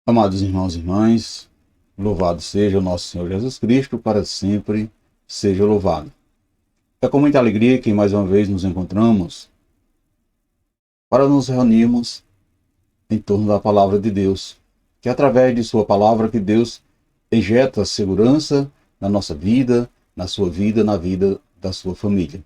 Amados irmãos e irmãs, louvado seja o nosso Senhor Jesus Cristo, para sempre seja louvado. É com muita alegria que mais uma vez nos encontramos para nos reunirmos em torno da palavra de Deus, que é através de sua palavra que Deus injeta segurança na nossa vida, na sua vida, na vida da sua família.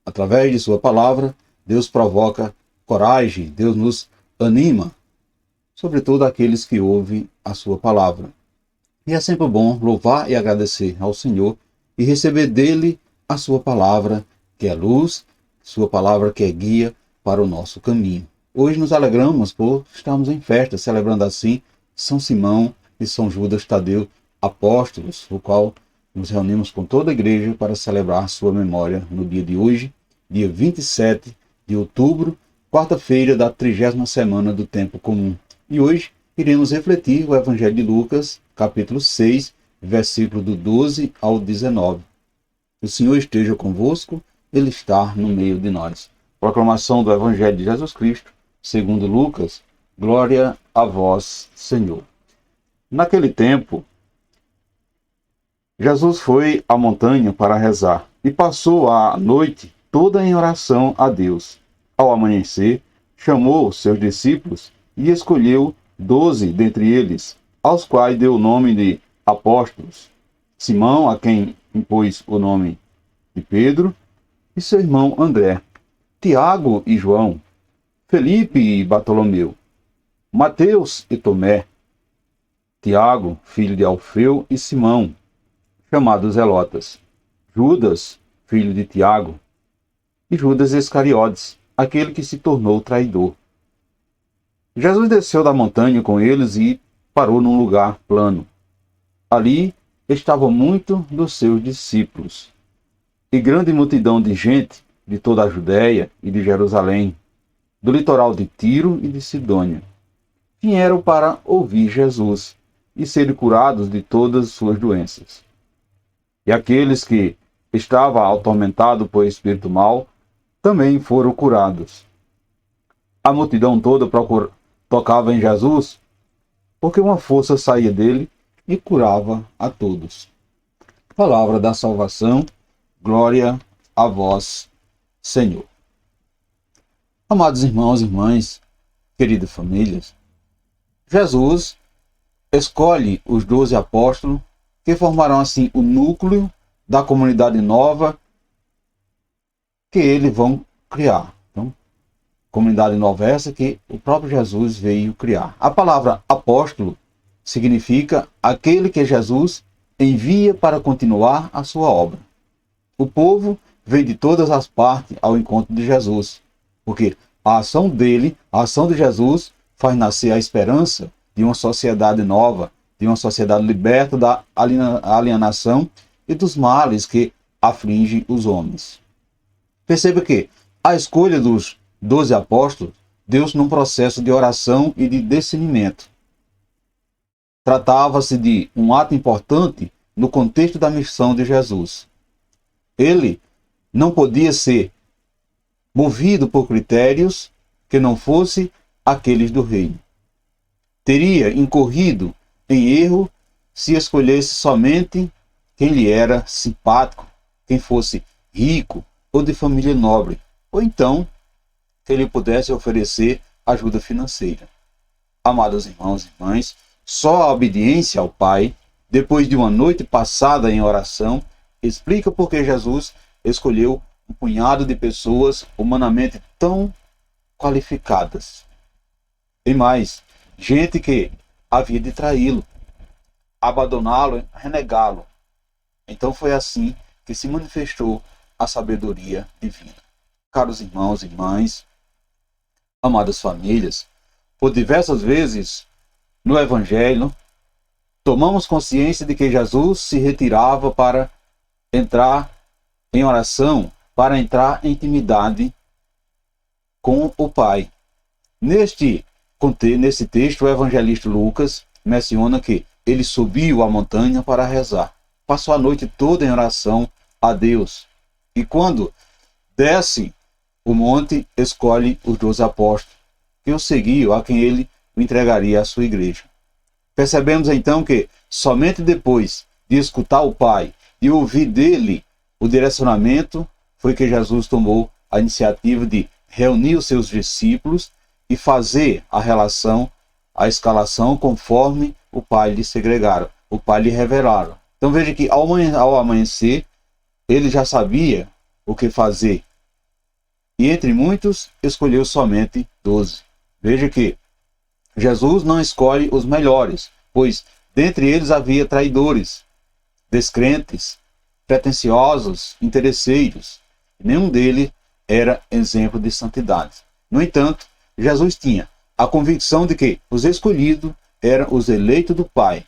Através de sua palavra, Deus provoca coragem, Deus nos anima, sobretudo aqueles que ouvem a sua palavra. E é sempre bom louvar e agradecer ao Senhor e receber dele a sua palavra, que é luz, sua palavra que é guia para o nosso caminho. Hoje nos alegramos por estarmos em festa, celebrando assim São Simão e São Judas Tadeu, apóstolos, o qual nos reunimos com toda a igreja para celebrar sua memória no dia de hoje, dia 27 de outubro, quarta-feira da 30ª semana do Tempo Comum. E hoje iremos refletir o Evangelho de Lucas, capítulo 6, versículo do 12 ao 19. O Senhor esteja convosco, Ele está no meio de nós. Proclamação do Evangelho de Jesus Cristo, segundo Lucas, glória a vós, Senhor. Naquele tempo, Jesus foi à montanha para rezar e passou a noite toda em oração a Deus. Ao amanhecer, chamou seus discípulos e escolheu 12 dentre eles, aos quais deu o nome de apóstolos: Simão, a quem impôs o nome de Pedro, e seu irmão André, Tiago e João, Felipe e Bartolomeu, Mateus e Tomé, Tiago, filho de Alfeu, e Simão, chamado Zelotas, Judas, filho de Tiago, e Judas Iscariotes, aquele que se tornou traidor. Jesus desceu da montanha com eles e parou num lugar plano. Ali estavam muitos dos seus discípulos e grande multidão de gente de toda a Judéia e de Jerusalém, do litoral de Tiro e de Sidônia. Vieram para ouvir Jesus e serem curados de todas as suas doenças. E aqueles que estavam atormentados por espírito mau também foram curados. A multidão toda tocava em Jesus, porque uma força saía dele e curava a todos. Palavra da salvação, glória a vós, Senhor. Amados irmãos e irmãs, queridas famílias, Jesus escolhe os 12 apóstolos que formarão assim o núcleo da comunidade nova que eles vão criar. Então, comunidade nova essa que o próprio Jesus veio criar. A palavra apóstolo significa aquele que Jesus envia para continuar a sua obra. O povo vem de todas as partes ao encontro de Jesus, porque a ação dele, a ação de Jesus, faz nascer a esperança de uma sociedade nova, de uma sociedade liberta da alienação e dos males que afligem os homens. Perceba que a escolha dos 12 apóstolos deu-se num processo de oração e de discernimento. Tratava-se de um ato importante no contexto da missão de Jesus. Ele não podia ser movido por critérios que não fossem aqueles do reino. Teria incorrido em erro se escolhesse somente quem lhe era simpático, quem fosse rico ou de família nobre, ou então que ele pudesse oferecer ajuda financeira. Amados irmãos e irmãs, só a obediência ao Pai, depois de uma noite passada em oração, explica por que Jesus escolheu um punhado de pessoas humanamente tão qualificadas. E mais, gente que havia de traí-lo, abandoná-lo, renegá-lo. Então foi assim que se manifestou a sabedoria divina. Caros irmãos e irmãs, amadas famílias, por diversas vezes no Evangelho, tomamos consciência de que Jesus se retirava para entrar em oração, para entrar em intimidade com o Pai. Nesse texto, o evangelista Lucas menciona que ele subiu a montanha para rezar. Passou a noite toda em oração a Deus. E quando desce o monte, escolhe os 12 apóstolos, que o seguiam, a quem ele o entregaria à sua igreja. Percebemos então que somente depois de escutar o Pai e ouvir dele o direcionamento, foi que Jesus tomou a iniciativa de reunir os seus discípulos e fazer a relação, a escalação conforme o Pai lhe segregaram, o Pai lhe revelaram. Então veja que ao amanhecer, ele já sabia o que fazer. E entre muitos, escolheu somente 12. Veja que Jesus não escolhe os melhores, pois dentre eles havia traidores, descrentes, pretensiosos, interesseiros. Nenhum deles era exemplo de santidade. No entanto, Jesus tinha a convicção de que os escolhidos eram os eleitos do Pai,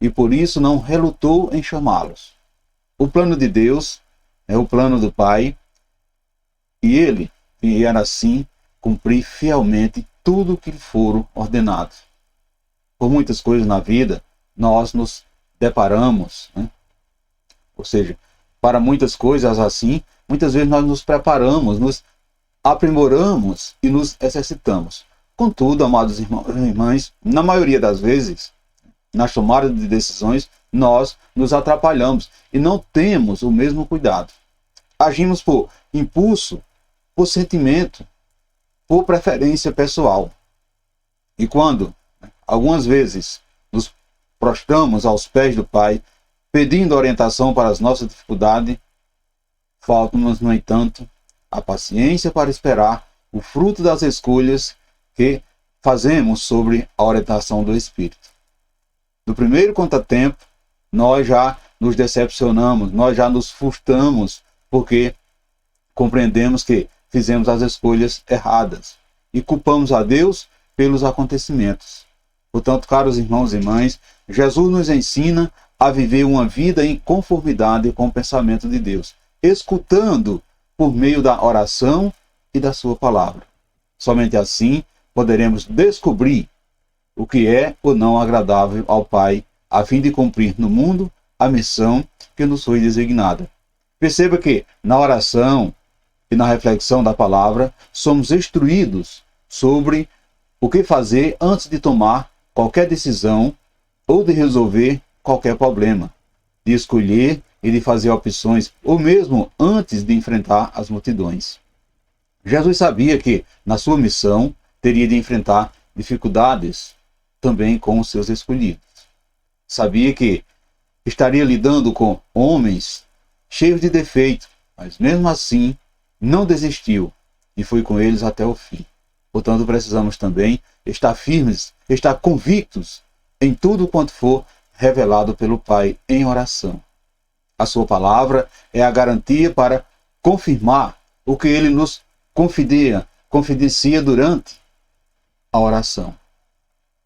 e por isso não relutou em chamá-los. O plano de Deus é o plano do Pai, e ele vier assim cumprir fielmente tudo o que lhe foram ordenado. Por muitas coisas na vida, nós nos deparamos, ou seja, para muitas coisas assim, muitas vezes nós nos preparamos, nos aprimoramos e nos exercitamos. Contudo, amados irmãos e irmãs, na maioria das vezes, nas tomadas de decisões, nós nos atrapalhamos e não temos o mesmo cuidado. Agimos por impulso, por sentimento, por preferência pessoal. E quando, algumas vezes, nos prostramos aos pés do Pai, pedindo orientação para as nossas dificuldades, falta-nos, no entanto, a paciência para esperar o fruto das escolhas que fazemos sobre a orientação do Espírito. No primeiro contratempo, nós já nos decepcionamos, nós já nos frustramos, porque compreendemos que fizemos as escolhas erradas e culpamos a Deus pelos acontecimentos. Portanto, caros irmãos e irmãs, Jesus nos ensina a viver uma vida em conformidade com o pensamento de Deus, escutando por meio da oração e da sua palavra. Somente assim poderemos descobrir o que é ou não agradável ao Pai, a fim de cumprir no mundo a missão que nos foi designada. Perceba que na oração e na reflexão da palavra, somos instruídos sobre o que fazer antes de tomar qualquer decisão ou de resolver qualquer problema, de escolher e de fazer opções, ou mesmo antes de enfrentar as multidões. Jesus sabia que, na sua missão, teria de enfrentar dificuldades também com os seus escolhidos. Sabia que estaria lidando com homens cheios de defeitos, mas mesmo assim não desistiu e foi com eles até o fim. Portanto, precisamos também estar firmes, estar convictos em tudo quanto for revelado pelo Pai em oração. A sua palavra é a garantia para confirmar o que ele nos confidencia durante a oração.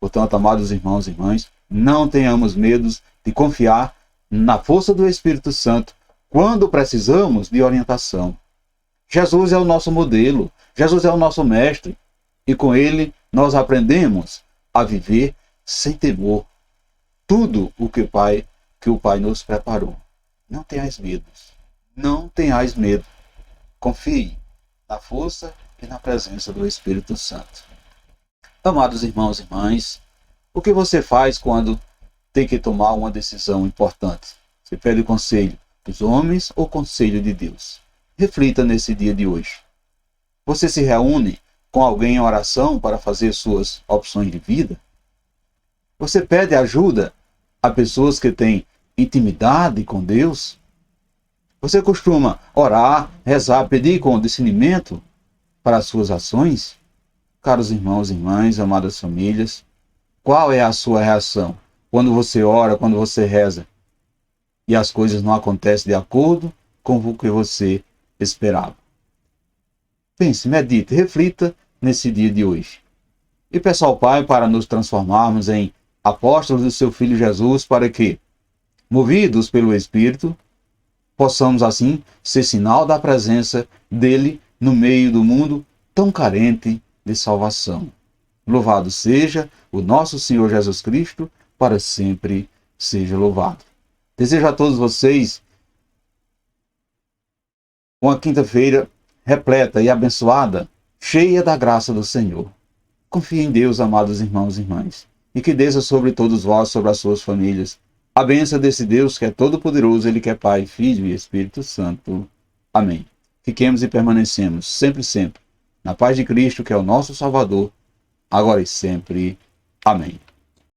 Portanto, amados irmãos e irmãs, não tenhamos medo de confiar na força do Espírito Santo quando precisamos de orientação. Jesus é o nosso modelo, Jesus é o nosso mestre, e com ele nós aprendemos a viver sem temor tudo o que o Pai nos preparou. Não tenhais medo, não tenhais medo. Confie na força e na presença do Espírito Santo. Amados irmãos e irmãs, o que você faz quando tem que tomar uma decisão importante? Você pede conselho dos homens ou conselho de Deus? Reflita nesse dia de hoje. Você se reúne com alguém em oração para fazer suas opções de vida? Você pede ajuda a pessoas que têm intimidade com Deus? Você costuma orar, rezar, pedir com discernimento para as suas ações? Caros irmãos e irmãs, amadas famílias, qual é a sua reação quando você ora, quando você reza e as coisas não acontecem de acordo com o que você esperava? Pense, medite, reflita nesse dia de hoje. E peça ao Pai para nos transformarmos em apóstolos do seu Filho Jesus, para que, movidos pelo Espírito, possamos assim ser sinal da presença dele no meio do mundo tão carente de salvação. Louvado seja o nosso Senhor Jesus Cristo, para sempre seja louvado. Desejo a todos vocês uma quinta-feira repleta e abençoada, cheia da graça do Senhor. Confie em Deus, amados irmãos e irmãs. e que desça sobre todos vós, sobre as suas famílias, a bênção desse Deus que é todo-poderoso, Ele que é Pai, Filho e Espírito Santo. Amém. Fiquemos e permanecemos sempre, sempre, na paz de Cristo, que é o nosso Salvador, agora e sempre. Amém.